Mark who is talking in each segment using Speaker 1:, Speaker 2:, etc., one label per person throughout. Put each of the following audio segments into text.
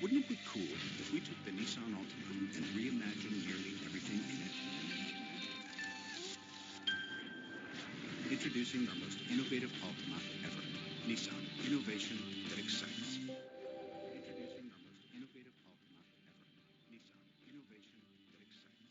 Speaker 1: Wouldn't it be cool if we took the Nissan Altima and reimagined nearly everything in it? Introducing our most innovative Altima ever. Nissan. Innovation that excites. Introducing our most innovative Altima ever. Nissan. Innovation that excites.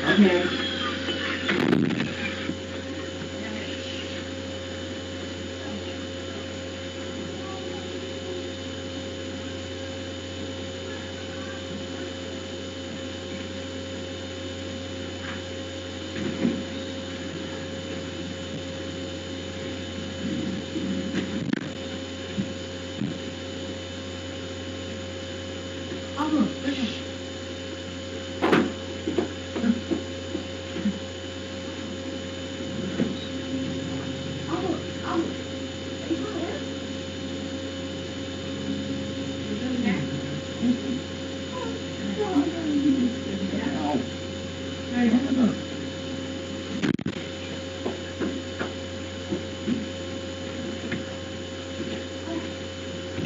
Speaker 2: Okay.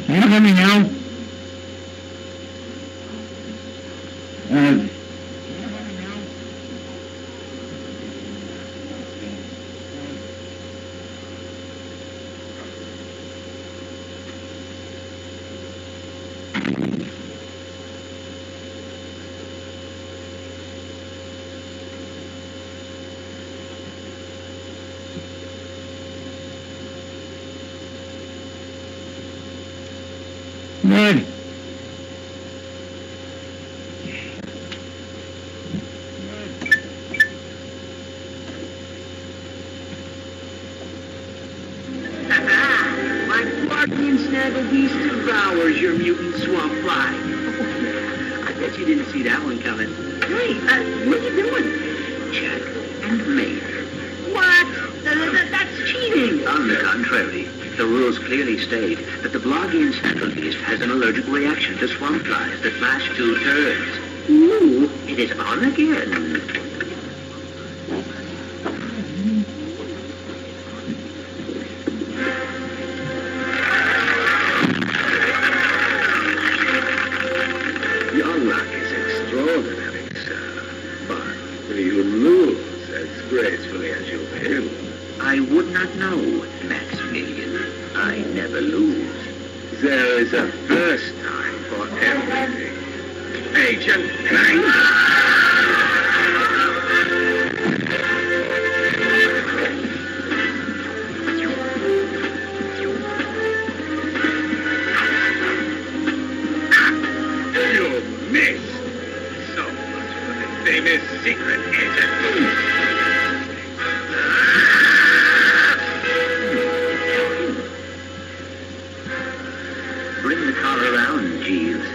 Speaker 3: Can you hear me now? Good.
Speaker 4: My Parthian snagglebeast devours your mutant swamp fly. I bet you didn't see that one coming. Hey, what are you doing? Check and mate. What? That's cheating. On the contrary, the rules clearly state that the Bloggian snagglebeast has an allergic reaction to swamp flies that flash 2 turds. Ooh, it is on again. Your luck is extraordinary, sir. But you lose as gracefully as you win. I would not know, Maximilian. I never lose. There is a first time for everything. Agent Clank! You missed! So much for the famous secret agent. Bring the car around, Jeeves.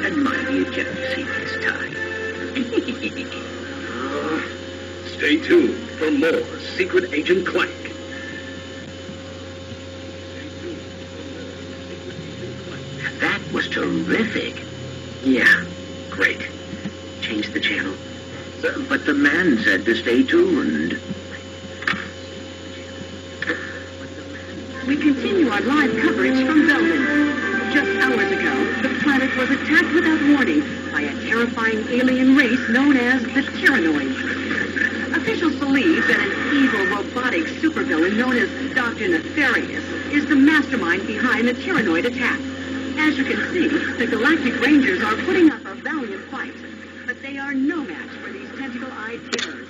Speaker 4: And mind the ejector seat this time. Stay tuned for more Secret Agent Clank. That was terrific. Yeah, great. Change the channel. But the man said to stay tuned.
Speaker 2: We continue our live coverage from Belden. Just hours ago, the planet was attacked without warning by a terrifying alien race known as the Tyrannoids. Officials believe that an evil robotic supervillain known as Dr. Nefarious is the mastermind behind the Tyrannoid attack. As you can see, the Galactic Rangers are putting up a valiant fight, but they are no match for these tentacle-eyed terrors.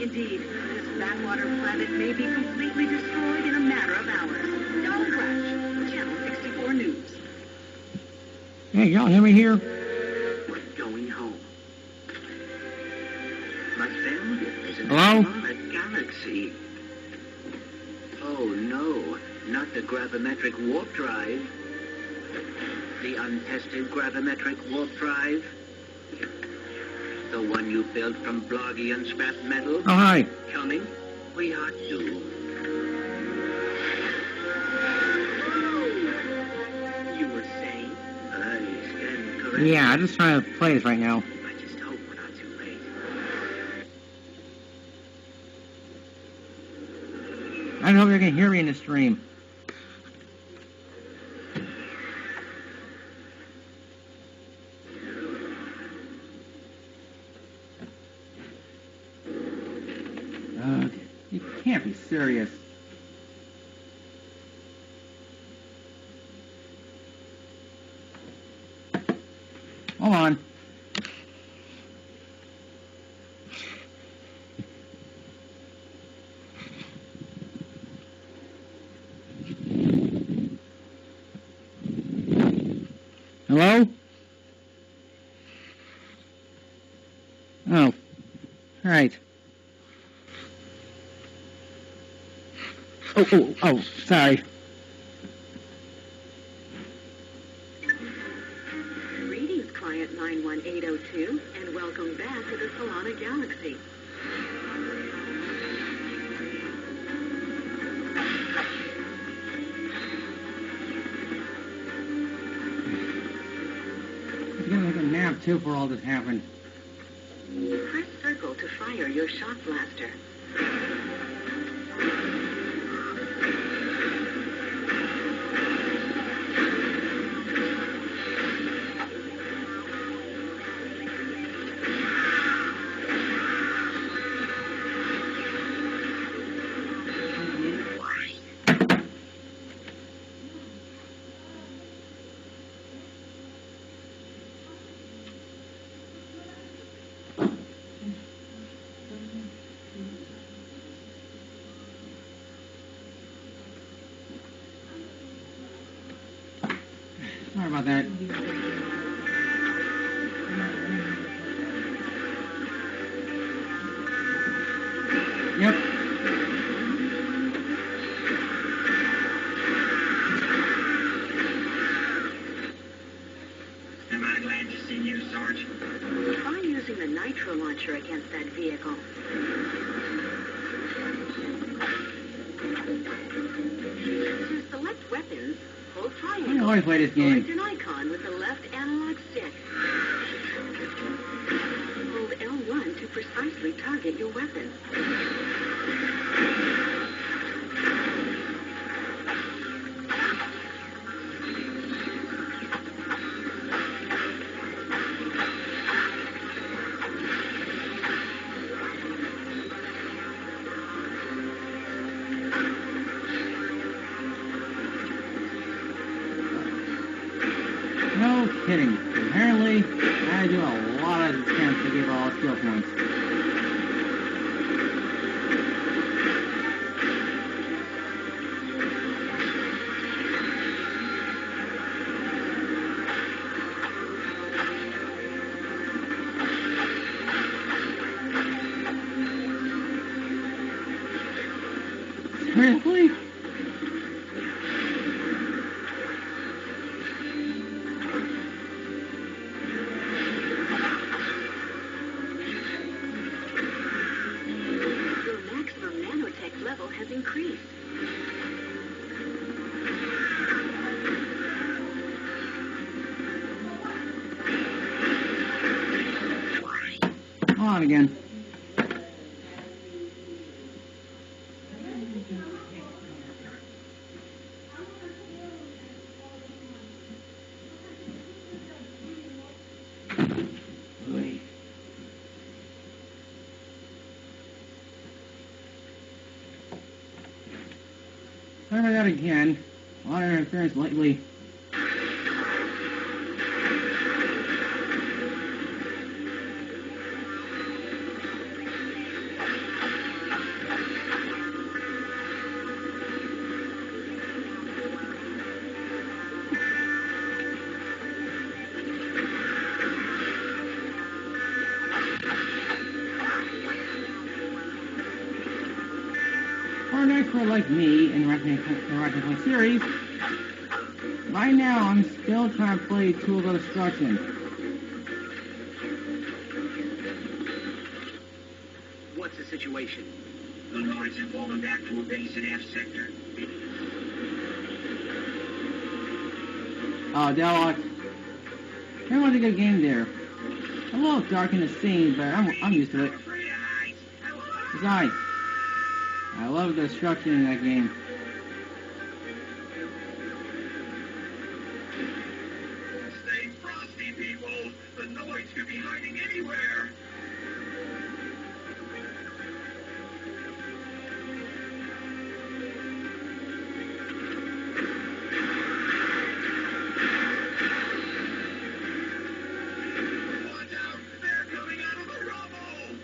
Speaker 2: Indeed, this backwater planet may be completely destroyed in a matter of hours. Donald Brash, Channel 64 News.
Speaker 3: Hey, y'all hear me here?
Speaker 4: We're going home. Marcel is in
Speaker 3: Hello?
Speaker 4: a galaxy. Oh, no. Not the gravimetric warp drive. The untested gravimetric warp drive. The one you built from bloggy and scrap metal.
Speaker 3: Oh, hi.
Speaker 4: Coming, we are doomed. You were saying? I stand corrected.
Speaker 3: Yeah, I'm just trying to play this right now.
Speaker 4: I just hope we're not too late.
Speaker 3: I don't know if you're going to hear me in the stream. You can't be serious. Hold on. Hello? Oh. All right. Oh, sorry.
Speaker 2: Greetings, Client 91802, and welcome back to the Solana Galaxy.
Speaker 3: I'm gonna take a nap, too, before all this happened.
Speaker 2: Press circle to fire your shock blaster.
Speaker 3: Sorry about that. Yep.
Speaker 4: Am I glad to see you, Sarge?
Speaker 2: Try using the nitro launcher against that vehicle. To select weapons, hold triangle.
Speaker 3: I always play this game.
Speaker 2: Select an icon with the left analog stick. Hold L1 to precisely target your weapon.
Speaker 3: No kidding. Apparently, I do a lot of attempts to give all skill points. Seriously?
Speaker 2: Your maximum nanotech level has increased.
Speaker 3: Hold on again. that again. A lot of interference lately. For an expert like me in the series, right now I'm still trying to play Tools of Destruction.
Speaker 4: What's the situation? The Nords have fallen back to a base in F sector.
Speaker 3: Oh, Delok. It was a good game there. A little dark in the scene, but I'm used to it. Besides, I love the destruction in that game.
Speaker 4: Stay frosty, people! The Nords could be hiding anywhere! Watch out! They're coming out of the rubble!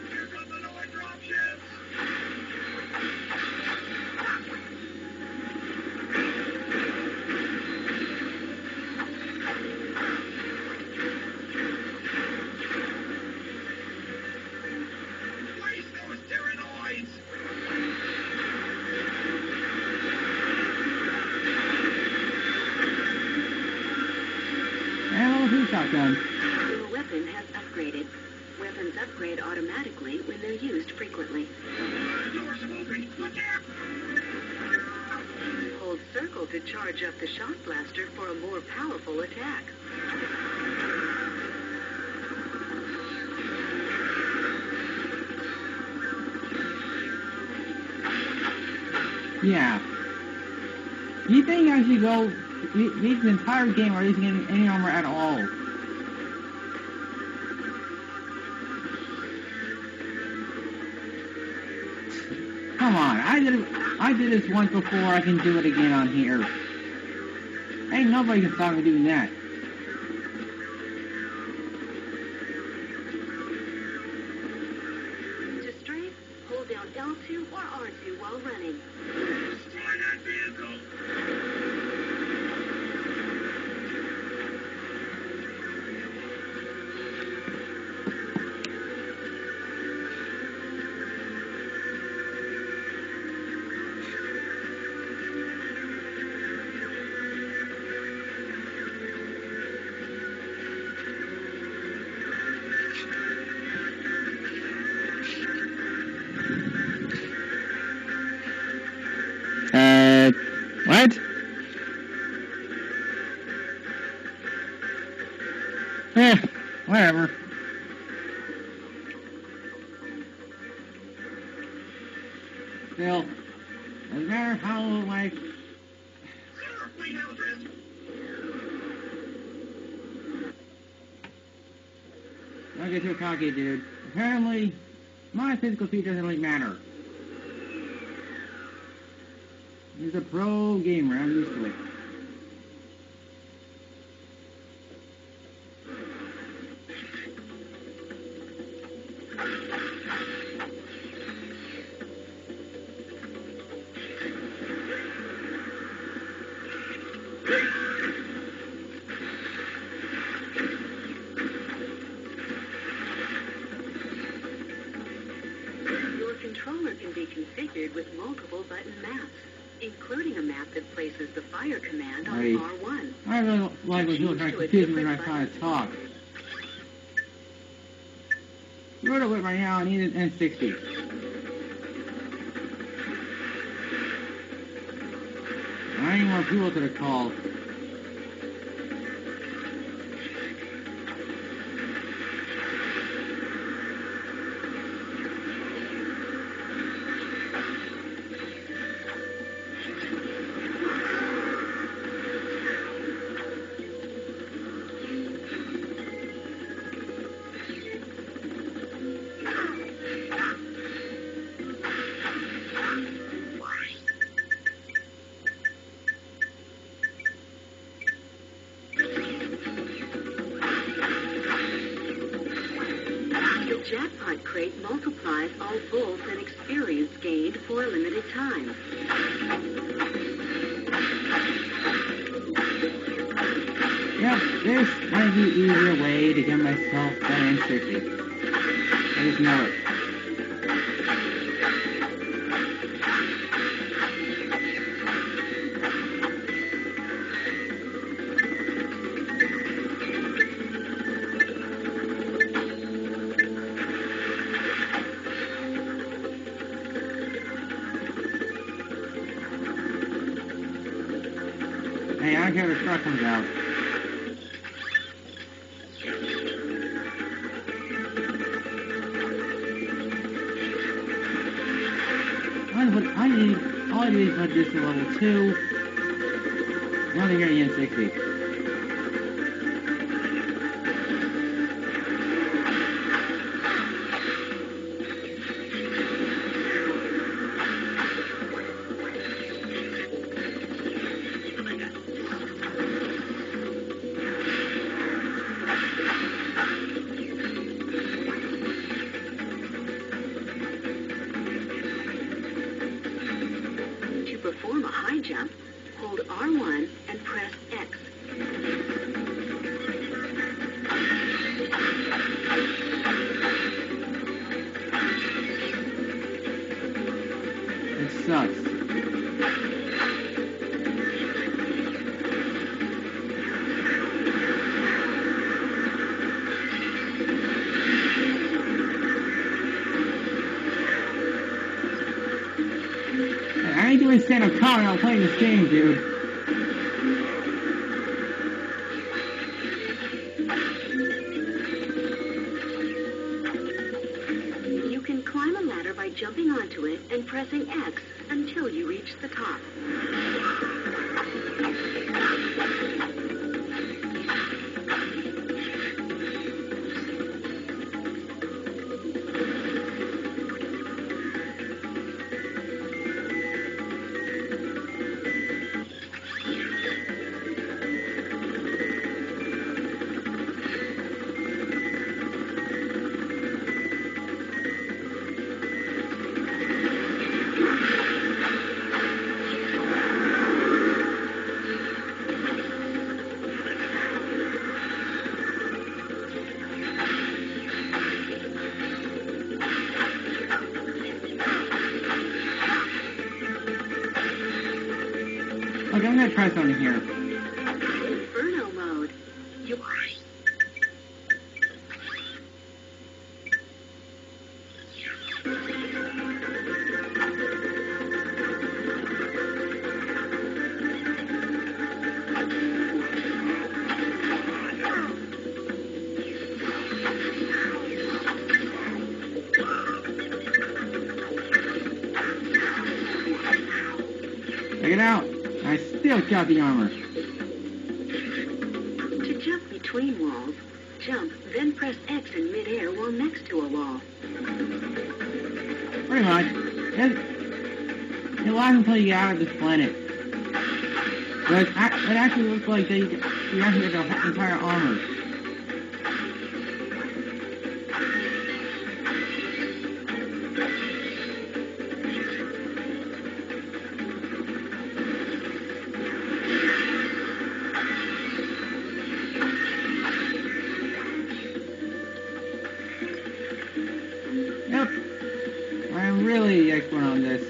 Speaker 4: Here come the Nord dropships! Waste those Terranoids!
Speaker 3: And a little food shotgun.
Speaker 2: Your weapon has upgraded. Weapons upgrade automatically when they're used frequently.
Speaker 4: Doors are open! Look out!
Speaker 2: Hold circle to charge up the shock blaster for a more powerful attack.
Speaker 3: Yeah. Do you think I should go leave the entire game or using any armor at all? Come on, I did this once before, I can do it again on here. Ain't nobody can stop me doing that.
Speaker 2: To strafe, hold down L2 or R2 while running.
Speaker 4: Destroy that vehicle!
Speaker 3: What? Whatever. Still, doesn't matter how, like...
Speaker 4: We know this!
Speaker 3: Don't get too cocky, dude. Apparently, my physical feat doesn't really matter. He's a pro gamer, I'm used to it.
Speaker 2: Your controller can be configured with multiple button maps, including a map that places the fire command on
Speaker 3: Right.
Speaker 2: R1.
Speaker 3: I really don't like when people try to confuse me when I try to talk. You're to it right now, I need an N60. I need more people to the call.
Speaker 2: The jackpot crate multiplies all pulls and experience gained for a limited time.
Speaker 3: Yep, this might be an easier way to get myself done in 60. I just know it. Hey, I don't care if the truck comes out. All I need is put this to level 2. Now they're getting in 60.
Speaker 2: To perform a high jump, hold R1 and press X.
Speaker 3: It sucks. I ain't doing stand-up comedy, I'm playing this game, dude.
Speaker 2: You can climb a ladder by jumping onto it and pressing X until you reach the top.
Speaker 3: Okay, I'm gonna try something here.
Speaker 2: Inferno mode. You
Speaker 3: Check it out. I still got the armor.
Speaker 2: To jump between walls, jump, then press X in midair while next to a wall.
Speaker 3: Pretty much. It lasts until you get out of this planet. But it actually looks like you actually get the entire armor. Yep. I'm really the expert on this.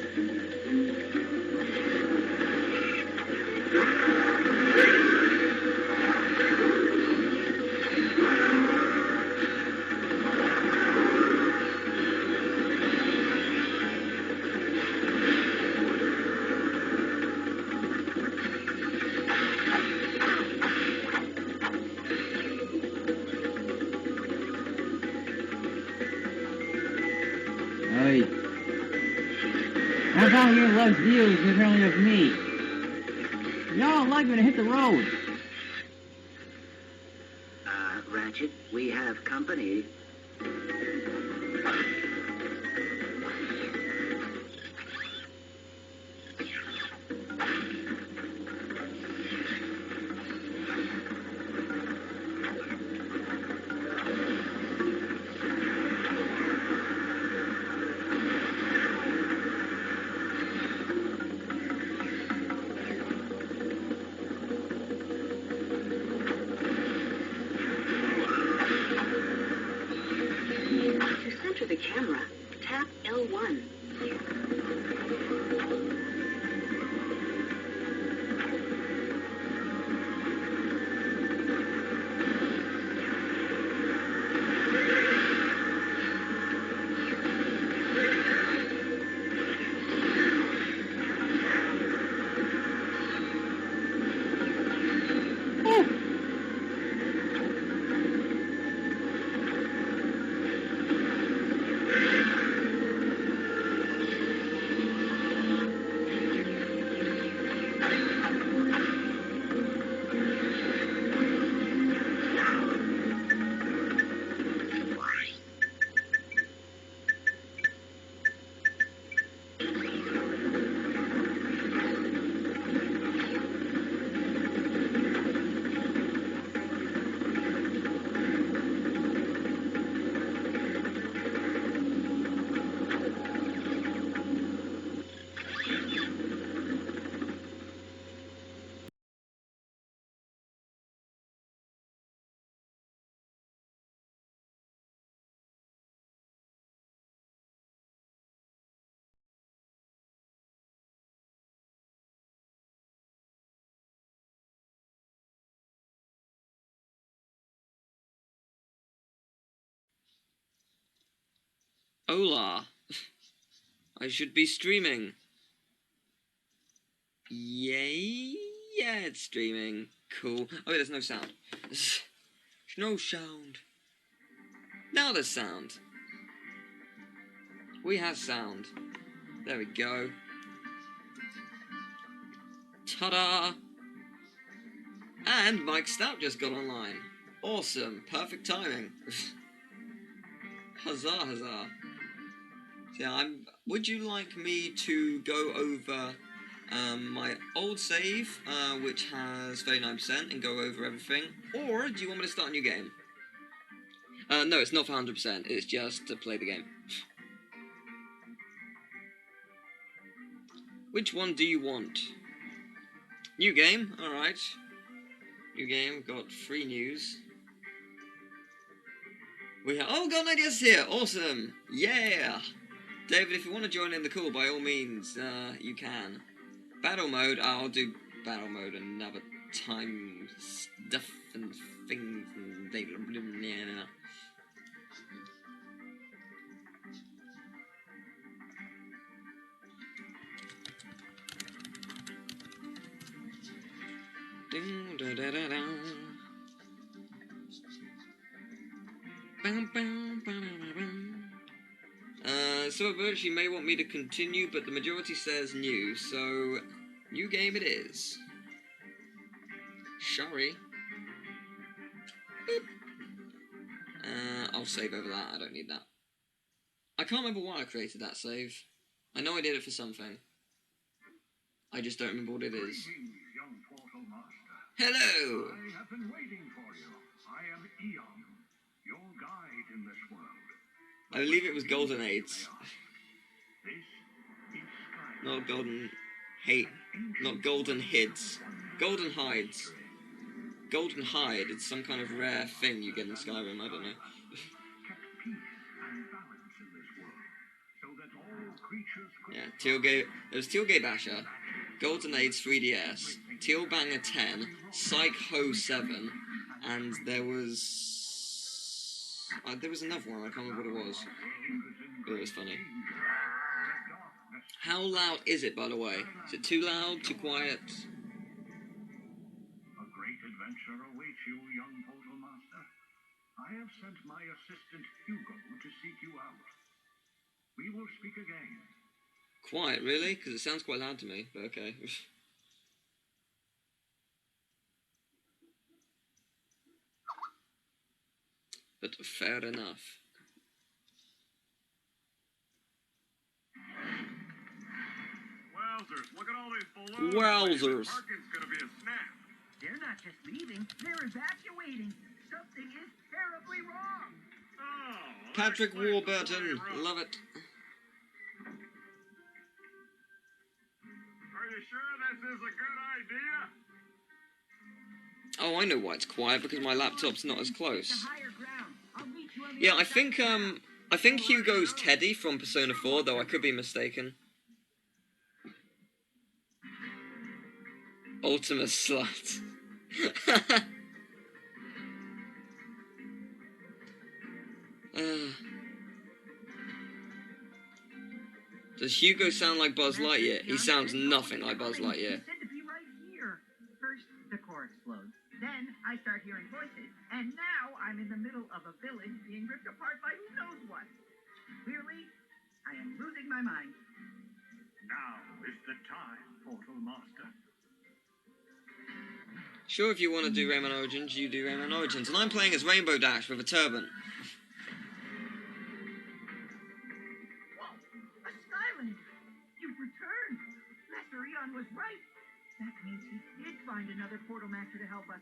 Speaker 3: Hey. That's how your loves views is only of me. Y'all like me to hit the road.
Speaker 4: Ratchet, we have company.
Speaker 2: to the camera, tap L1.
Speaker 5: Hola. I should be streaming. Yay? Yeah, it's streaming. Cool. Oh, there's no sound. There's no sound. Now there's sound. We have sound. There we go. Ta-da! And Mike Stout just got online. Awesome. Perfect timing. Huzzah, huzzah. So yeah, would you like me to go over my old save, which has 39%, and go over everything? Or do you want me to start a new game? No, it's not for 100%. It's just to play the game. Which one do you want? New game? Alright. New game. Got 3 news. We have... Oh, got an ideas here! Awesome! Yeah! David, if you want to join in the call, by all means, you can. Battle mode, I'll do battle mode another time. Stuff and things and... Ding, da, da, da, da. Bam, bam, bam, bam, bam. So you may want me to continue, but the majority says new, so new game it is. Sorry. Boop. I'll save over that, I don't need that. I can't remember why I created that save. I know I did it for something. I just don't remember what it is. Hello!
Speaker 1: I have been waiting for you. I am Eon, your guide in this world.
Speaker 5: I believe it was Golden AIDS. Not Golden Hate. Not Golden Hids. Golden Hides. Golden Hide, it's some kind of rare thing you get in Skyrim, I don't know. Yeah, Tealgate. There was Tealgate Basher, Golden AIDS 3DS, Teal Banger 10, Psych Ho 7, and there was another one, I can't remember what it was. But it was funny. How loud is it, by the way? Is it too loud, too quiet?
Speaker 1: A great adventure awaits you, young Portal Master. I have sent my assistant Hugo to seek you out. We will speak again.
Speaker 5: Quiet, really? Because it sounds quite loud to me, but okay. But fair enough.
Speaker 1: Wowzers, look at all these balloons.
Speaker 5: Wowzers.
Speaker 1: Parking's gonna be a snap.
Speaker 6: They're not just leaving, they're evacuating. Something is terribly wrong.
Speaker 1: Oh,
Speaker 5: Patrick Warburton, love it.
Speaker 1: Are you sure this is a good idea?
Speaker 5: Oh, I know why it's quiet, because my laptop's not as close.
Speaker 6: To higher ground. I'll meet you on the
Speaker 5: Yeah,
Speaker 6: other
Speaker 5: I think,
Speaker 6: side.
Speaker 5: I think Hugo's Teddy from Persona 4, though I could be mistaken. Ultimate Slut. Does Hugo sound like Buzz Lightyear? He sounds nothing like Buzz Lightyear.
Speaker 6: Said to be right here. First, the core explodes. Then, I start hearing voices. And now, I'm in the middle of a village being ripped apart by who knows what. Clearly, I am losing my mind.
Speaker 1: Now is the time, Portal Master.
Speaker 5: Sure, if you want to do Rayman Origins, you do Rayman Origins. And I'm playing as Rainbow Dash with a turban.
Speaker 6: You've returned. Master Eon was right. That means he did find another portal master to help us.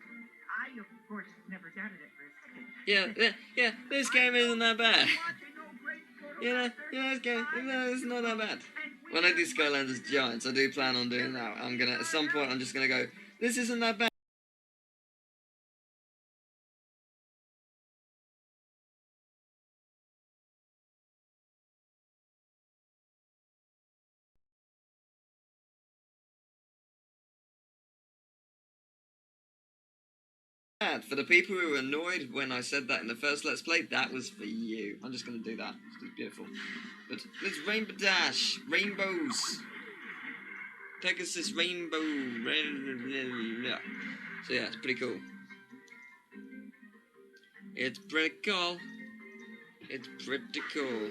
Speaker 6: I, of course, never doubted it for a second.
Speaker 5: Yeah, this game isn't that bad. This game, it's not that bad. When I do Skylanders Giants, I do plan on doing that. At some point, I'm just gonna go, this isn't that bad. For the people who were annoyed when I said that in the first Let's Play, that was for you. I'm just going to do that. It's beautiful. But let's Rainbow Dash. Rainbows. Pegasus Rainbow. So yeah, it's pretty cool. It's pretty cool. It's pretty cool.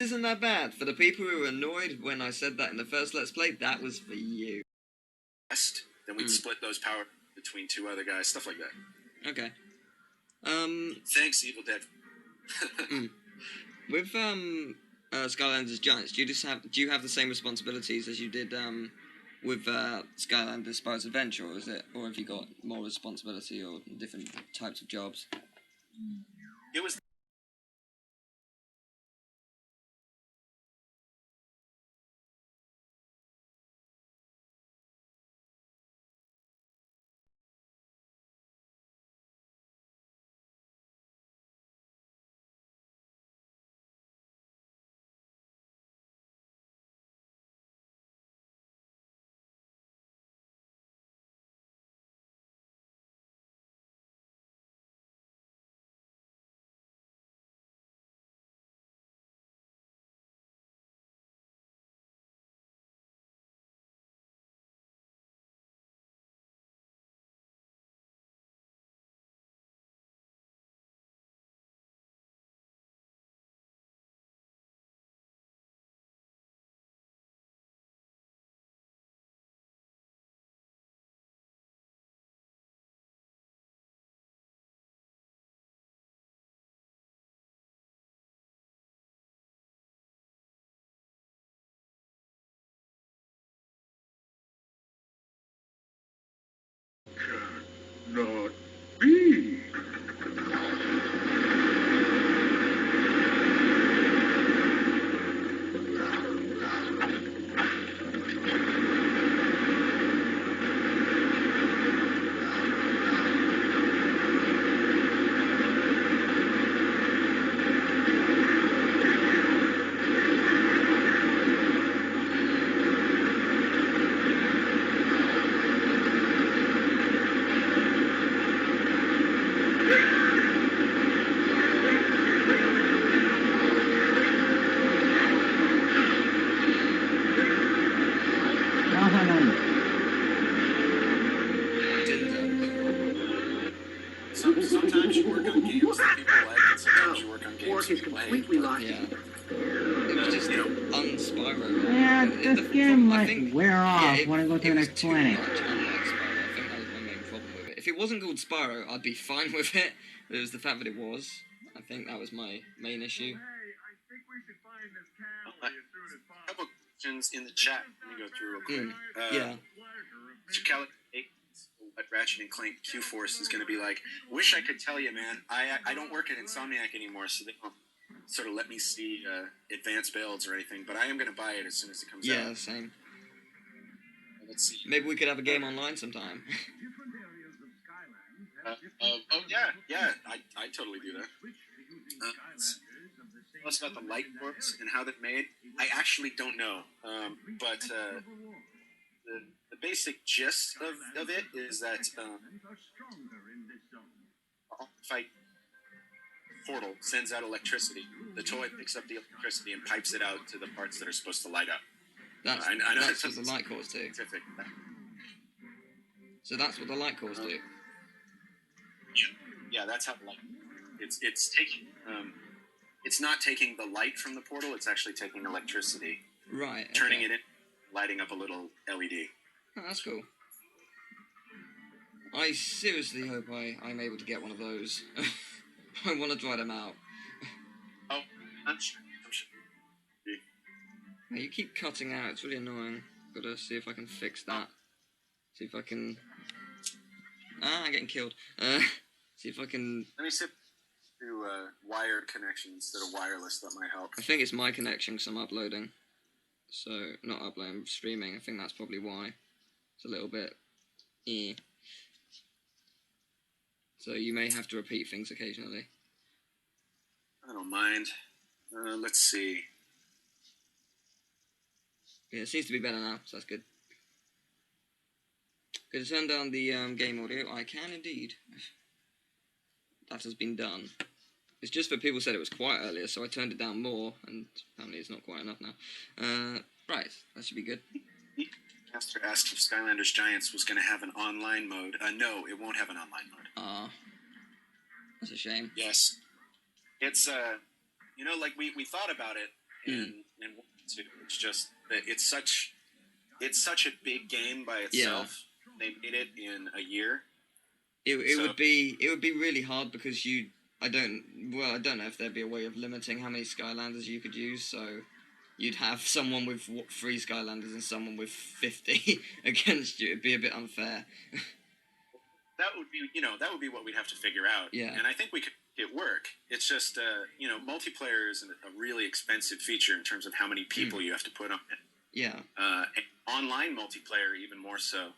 Speaker 5: Isn't that bad? For the people who were annoyed when I said that in the first Let's Play, that was for you.
Speaker 7: Then we'd split those power between two other guys, stuff like that.
Speaker 5: Okay.
Speaker 7: Thanks, Evil Dead.
Speaker 5: With Skylanders Giants, do you have the same responsibilities as you did with Skylanders Spyro's Adventure, or have you got more responsibility or different types of jobs?
Speaker 7: It was
Speaker 1: Not be.
Speaker 2: spark is completely lost.
Speaker 5: Yeah. It was just unspiral.
Speaker 3: Yeah, this game
Speaker 5: I
Speaker 3: might
Speaker 5: think,
Speaker 3: wear off
Speaker 5: it,
Speaker 3: when I go to
Speaker 5: it
Speaker 3: the
Speaker 5: was
Speaker 3: next
Speaker 5: too
Speaker 3: planet.
Speaker 5: much unlike Spyro. I think that was my main problem with it. If it wasn't called Spyro, I'd be fine with it. But it was the fact that it was. I think that was my main issue.
Speaker 7: A couple questions in the chat. Let me go through real quick.
Speaker 5: Yeah.
Speaker 7: Chicali what Ratchet and Clank Q-Force is going to be like. Wish I could tell you, man. I don't work at Insomniac anymore, so they don't sort of let me see advanced builds or anything. But I am going to buy it as soon as it comes out.
Speaker 5: Yeah, same.
Speaker 7: Let's see.
Speaker 5: Maybe we could have a game online sometime.
Speaker 7: Yeah. I totally do that. Tell us about the light orbs and how they're made. I actually don't know, but the basic gist of it is that fight portal sends out electricity. The toy picks up the electricity and pipes it out to the parts that are supposed to light up.
Speaker 5: That's what the light cores do.
Speaker 7: Specific.
Speaker 5: So that's what the light cores do.
Speaker 7: Yeah, that's how the light. It's taking. It's not taking the light from the portal. It's actually taking electricity,
Speaker 5: Right. Okay.
Speaker 7: turning it in, lighting up a little LED.
Speaker 5: Oh, that's cool. I seriously hope I'm able to get one of those. I want to try them out.
Speaker 7: Oh, I'm sure.
Speaker 5: Yeah, you keep cutting out. It's really annoying. Gotta see if I can fix that. See if I can. I'm getting killed. See if I can.
Speaker 7: Let me see. Do wired connections that are wireless that might help.
Speaker 5: I think it's my connection because I'm uploading. So, not uploading, I'm streaming. I think that's probably why. It's a little bit... So you may have to repeat things occasionally.
Speaker 7: I don't mind. Let's see.
Speaker 5: Yeah, it seems to be better now, so that's good. Could I turn down the game audio? I can indeed. That has been done. It's just that people said it was quiet earlier, so I turned it down more, and apparently it's not quiet enough now. Right, that should be good.
Speaker 7: Master asked if Skylanders Giants was going to have an online mode. No, it won't have an online mode.
Speaker 5: That's a shame.
Speaker 7: Yes. It's, like we thought about it, and it's just that it's such a big game by itself. Yeah. They made it in a year.
Speaker 5: It would be really hard because I don't know if there'd be a way of limiting how many Skylanders you could use, so you'd have someone with 3 Skylanders and someone with 50 against you. It'd be a bit unfair.
Speaker 7: That would be what we'd have to figure out.
Speaker 5: Yeah.
Speaker 7: And I think we could make it work. It's just, multiplayer is a really expensive feature in terms of how many people you have to put on it.
Speaker 5: Yeah.
Speaker 7: And online multiplayer even more so.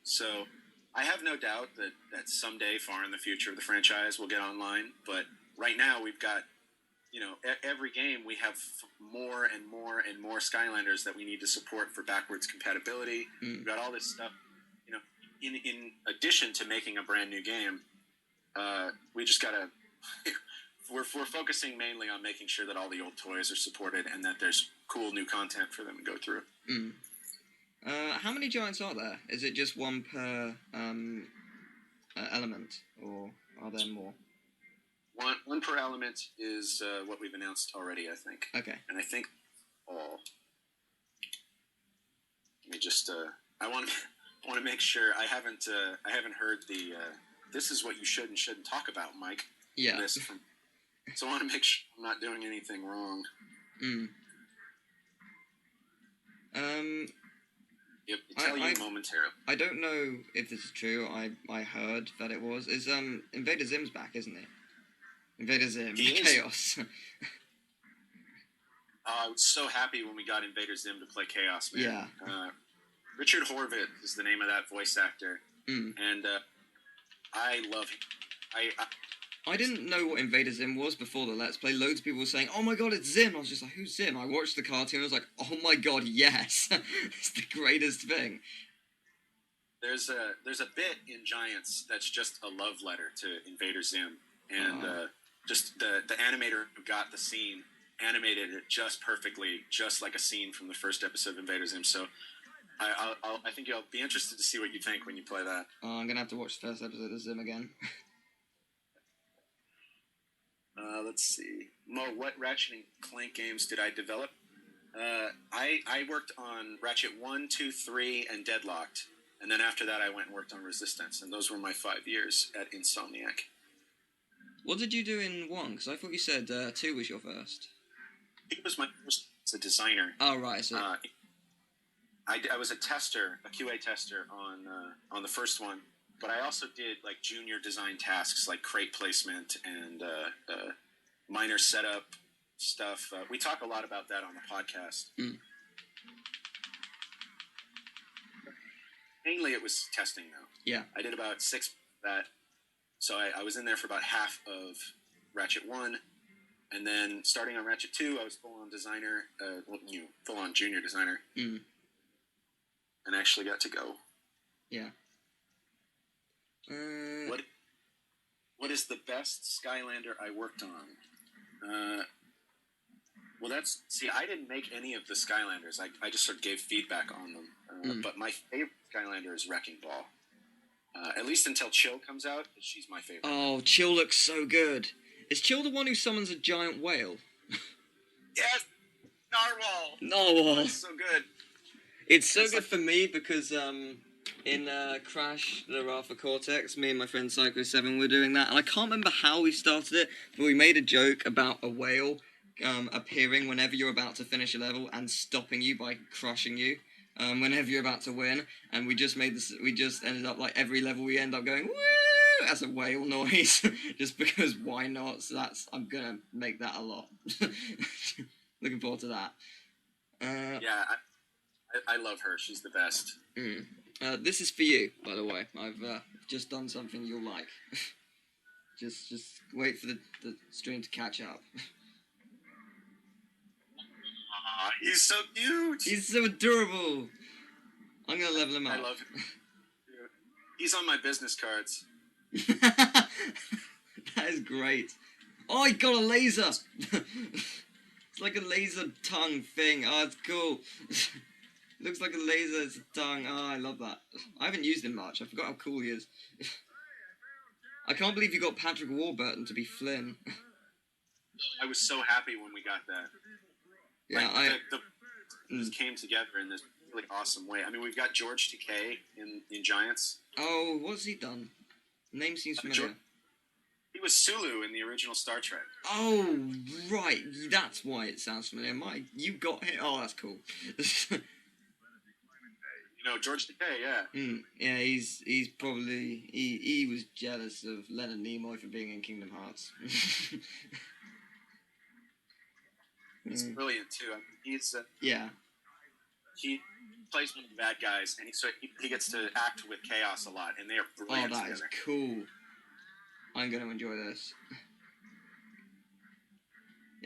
Speaker 7: So I have no doubt that someday, far in the future, the franchise will get online. But right now, we've got, every game we have more and more and more Skylanders that we need to support for backwards compatibility. We've got all this stuff. In addition to making a brand new game, we just gotta. we're focusing mainly on making sure that all the old toys are supported and that there's cool new content for them to go through.
Speaker 5: How many giants are there? Is it just one per element, or are there more?
Speaker 7: One per element is what we've announced already, I think.
Speaker 5: Okay.
Speaker 7: And I think all. Let me just. I want to make sure I haven't heard the. This is what you should and shouldn't talk about, Mike.
Speaker 5: Yeah.
Speaker 7: List from, so I want to make sure I'm not doing anything wrong. Yep, I'll tell you momentarily.
Speaker 5: I don't know if this is true. I heard that it was. Is Invader Zim's back, isn't he? Invader Zim, Chaos.
Speaker 7: I was so happy when we got Invader Zim to play Chaos, man.
Speaker 5: Yeah.
Speaker 7: Richard Horvitz is the name of that voice actor, and I love him.
Speaker 5: I didn't know what Invader Zim was before the Let's Play. Loads of people were saying, "Oh my god, it's Zim!" I was just like, "Who's Zim?" I watched the cartoon, I was like, "Oh my god, yes!" It's the greatest thing.
Speaker 7: There's a bit in Giants that's just a love letter to Invader Zim, and just the animator who got the scene animated it just perfectly, just like a scene from the first episode of Invader Zim. So I think you'll be interested to see what you think when you play that.
Speaker 5: I'm gonna have to watch the first episode of Zim again.
Speaker 7: Let's see. Mo, what Ratchet and Clank games did I develop? I worked on Ratchet 1, 2, 3, and Deadlocked. And then after that, I went and worked on Resistance. And those were my 5 years at Insomniac.
Speaker 5: What did you do in 1? Because I thought you said 2 was your first.
Speaker 7: It was my first as a designer.
Speaker 5: Oh, right. So...
Speaker 7: I was a tester, a QA tester on the first one. But I also did, like, junior design tasks, like crate placement and minor setup stuff. We talk a lot about that on the podcast.
Speaker 5: Mm.
Speaker 7: Mainly it was testing, though.
Speaker 5: Yeah.
Speaker 7: I did about 6 of that. So I was in there for about half of Ratchet 1. And then starting on Ratchet 2, I was full-on designer, full-on junior designer.
Speaker 5: Mm.
Speaker 7: And actually got to go.
Speaker 5: Yeah.
Speaker 7: What is the best Skylander I worked on? Well, I didn't make any of the Skylanders. I just sort of gave feedback on them. But my favorite Skylander is Wrecking Ball. At least until Chill comes out, she's my favorite.
Speaker 5: Oh, Chill looks so good. Is Chill the one who summons a giant whale?
Speaker 7: Yes! Narwhal!
Speaker 5: Narwhal!
Speaker 7: It's so good.
Speaker 5: It's so good for me because in Crash the Wrath of Cortex, me and my friend Psycho7 were doing that, and I can't remember how we started it, but we made a joke about a whale appearing whenever you're about to finish a level and stopping you by crushing you whenever you're about to win, and we just ended up, like, every level we end up going woo as a whale noise just because why not. So I'm gonna make that a lot. Looking forward to that.
Speaker 7: Yeah, I love her. She's the best.
Speaker 5: This is for you, by the way. I've just done something you'll like. just wait for the stream to catch up.
Speaker 7: Aw, he's so cute!
Speaker 5: He's so adorable! I'm gonna level him up.
Speaker 7: I love him. He's on my business cards.
Speaker 5: That is great. Oh, he got a laser! It's like a laser tongue thing. Oh, it's cool. Looks like a laser, it's a tongue. Oh, I love that. I haven't used him much. I forgot how cool he is. I can't believe you got Patrick Warburton to be Flynn.
Speaker 7: I was so happy when we got that.
Speaker 5: Yeah,
Speaker 7: like, the just came together in this really awesome way. I mean, we've got George Takei in Giants.
Speaker 5: Oh, what's he done? Name seems familiar.
Speaker 7: He was Sulu in the original Star Trek.
Speaker 5: Oh, right. That's why it sounds familiar. You got him. Oh, that's cool.
Speaker 7: George Takei, yeah.
Speaker 5: Yeah, he's probably... He was jealous of Leonard Nimoy for being in Kingdom Hearts.
Speaker 7: He's brilliant, too. I mean, he's...
Speaker 5: yeah.
Speaker 7: He plays one of the bad guys, and he gets to act with Chaos a lot, and they are brilliant together.
Speaker 5: Oh, that is cool. I'm going to enjoy this.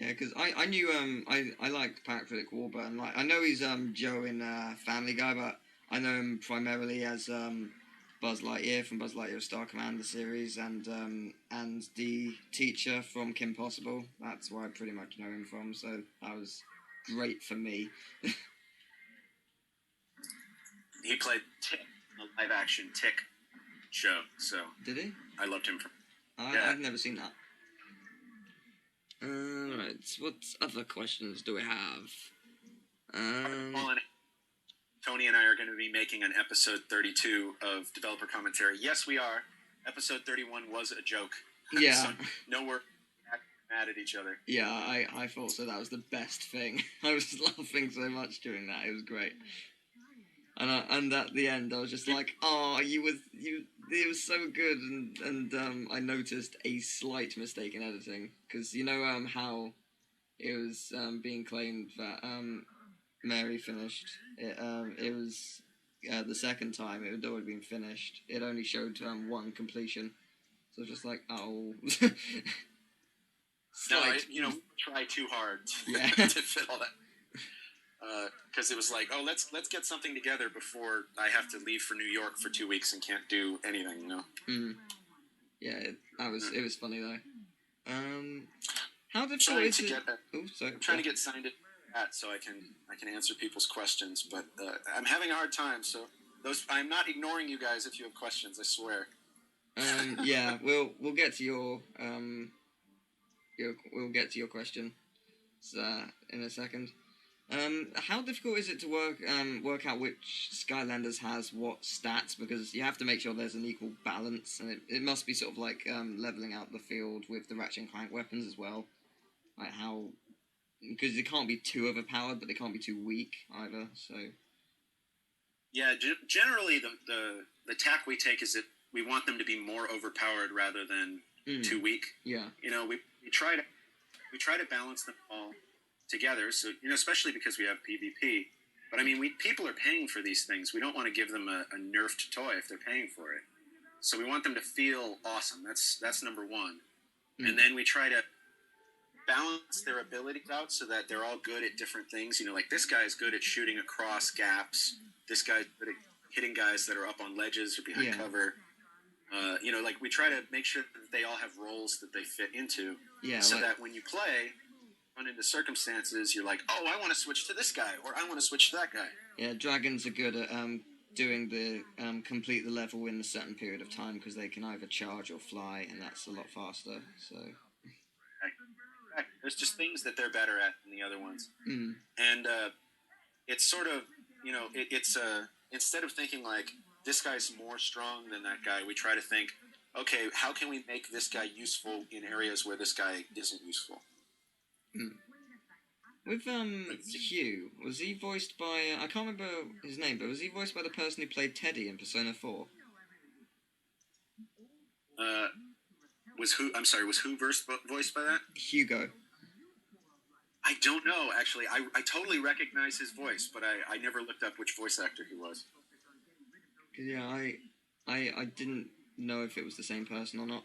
Speaker 5: Yeah, because I knew... I liked Patrick Warburton. Like, I know he's Joe in Family Guy, but I know him primarily as Buzz Lightyear from Buzz Lightyear Star Commander series and the teacher from Kim Possible. That's where I pretty much know him from, so that was great for me.
Speaker 7: He played Tick in the live-action Tick show, so... Did
Speaker 5: he?
Speaker 7: I loved him.
Speaker 5: I've never seen that. Alright, what other questions do we have?
Speaker 7: Tony and I are going to be making an episode 32 of Developer Commentary. Yes, we are. Episode 31 was a joke.
Speaker 5: Yeah.
Speaker 7: So, no, we're mad at each other.
Speaker 5: Yeah, I thought so. That was the best thing. I was laughing so much during that. It was great. And at the end, I was just like, "Oh, it was so good." And I noticed a slight mistake in editing because how it was being claimed that Mary finished it. It was the second time it had already been finished. It only showed one completion, so I was just like, "Oh."
Speaker 7: No, try too hard to fit all that. Because it was like, oh, let's get something together before I have to leave for New York for 2 weeks and can't do anything,
Speaker 5: Yeah, it was funny though. How
Speaker 7: difficult is it?
Speaker 5: I'm
Speaker 7: trying to get signed at so I can answer people's questions, but I'm having a hard time. So I'm not ignoring you guys if you have questions. I swear.
Speaker 5: Yeah, we'll get to your we'll get to your question in a second. How difficult is it to work out which Skylanders has what stats? Because you have to make sure there's an equal balance, and it must be sort of like leveling out the field with the Ratchet and Clank weapons as well. Like how, because they can't be too overpowered, but they can't be too weak either. So
Speaker 7: yeah, generally the tack we take is that we want them to be more overpowered rather than too weak.
Speaker 5: Yeah,
Speaker 7: you know, we try to balance them all together. So, you know, especially because we have PvP. But I mean, people are paying for these things. We don't want to give them a nerfed toy if they're paying for it. So we want them to feel awesome. That's number one. And then we try to balance their abilities out so that they're all good at different things. You know, like this guy's good at shooting across gaps. This guy's good at hitting guys that are up on ledges or behind cover. You know, like we try to make sure that they all have roles that they fit into. Yeah, so that when you play, run into circumstances, you're like, oh, I want to switch to this guy, or I want to switch to that guy. Yeah, dragons are good at doing the complete the level in a certain period of time because they can either charge or fly, and that's a lot faster. So there's just things that they're better at than the other ones. And it's sort of, you know, it's instead of thinking like this guy's more strong than that guy, we try to think, okay, how can we make this guy useful in areas where this guy isn't useful?
Speaker 5: With Hugh, was he voiced by I can't remember his name, but was he voiced by the person who played Teddy in Persona 4?
Speaker 7: Was who voiced by that?
Speaker 5: Hugo.
Speaker 7: I don't know, actually. I totally recognize his voice, but I never looked up which voice actor he was.
Speaker 5: Yeah, I didn't know if it was the same person or not.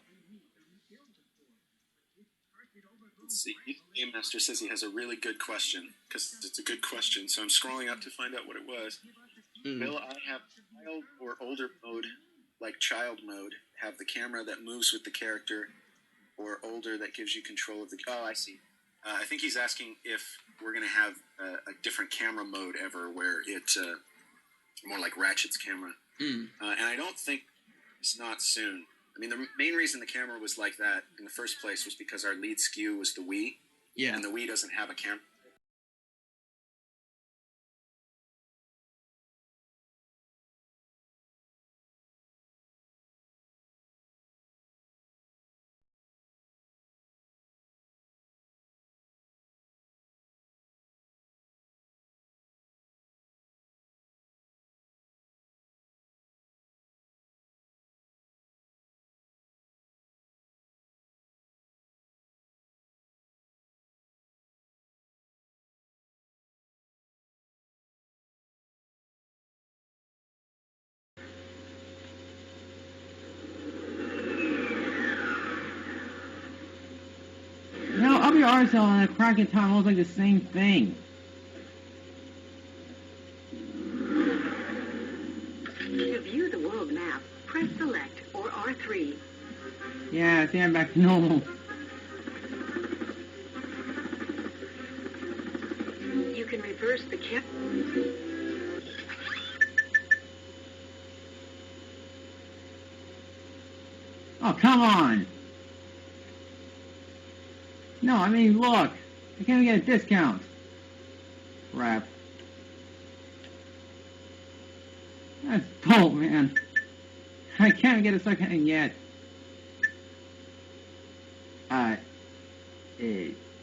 Speaker 7: Let's see. Game Master says he has a really good question, because it's a good question, so I'm scrolling up to find out what it was. Will I have child or older mode, like child mode, have the camera that moves with the character, or older that gives you control of the... Oh, I see. I think he's asking if we're going to have a different camera mode ever, where it's more like Ratchet's camera. And I don't think it's not soon. I mean, the main reason the camera was like that in the first place was because our lead SKU was the Wii. Yeah. And the Wii doesn't have a camera.
Speaker 3: No, I'll be honest, and a Crank in Time looks like the same thing.
Speaker 2: To view the world map, press select or R3.
Speaker 3: Yeah, I think I'm back to normal.
Speaker 2: You can reverse the camera.
Speaker 3: Oh, come on! No, I mean, look! I can't even get a discount! Crap. That's bull, man. I can't get a second hand yet.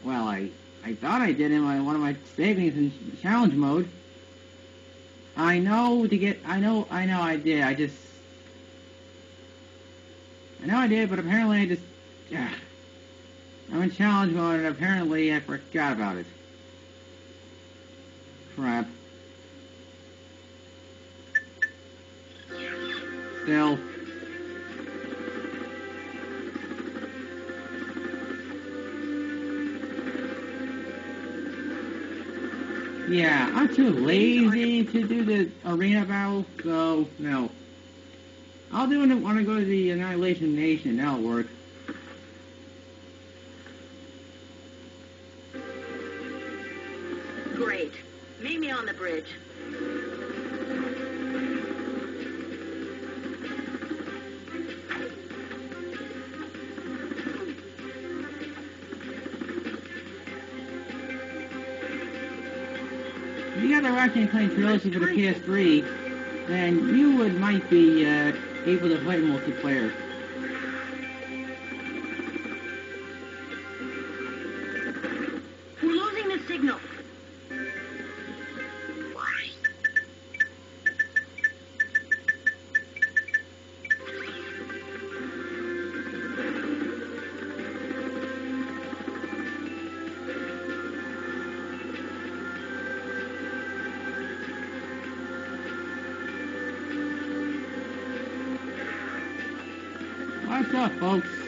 Speaker 3: Well, I thought I did in one of my savings in challenge mode. I know I did, I know I did, but apparently I just, I'm in challenge mode and apparently I forgot about it. Crap. Still. Yeah, I'm too lazy to do the arena battle, so no. I'll do it when I go to the Annihilation Nation, that'll work.
Speaker 2: Great. Meet me on the bridge.
Speaker 3: If you got the Ratchet and Clank trilogy for the PS3, then you might be able to play multiplayer.
Speaker 2: We're losing the signal.
Speaker 3: What's up, folks?